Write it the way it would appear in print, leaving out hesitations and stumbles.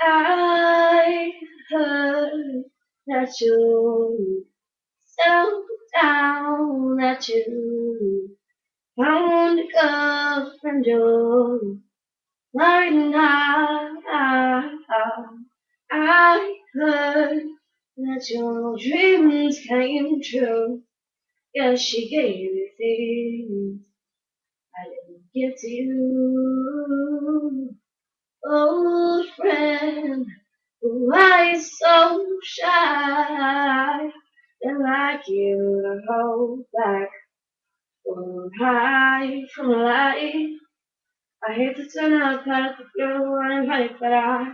I heard that you settled down, that you found a girlfriend you're right now. I heard that your dreams came true. Yeah, she gave you things I didn't give to you. Old friend, why you so shy? Then like you to hold back or hide from life. I hate to turn up out of the blue and hype, but I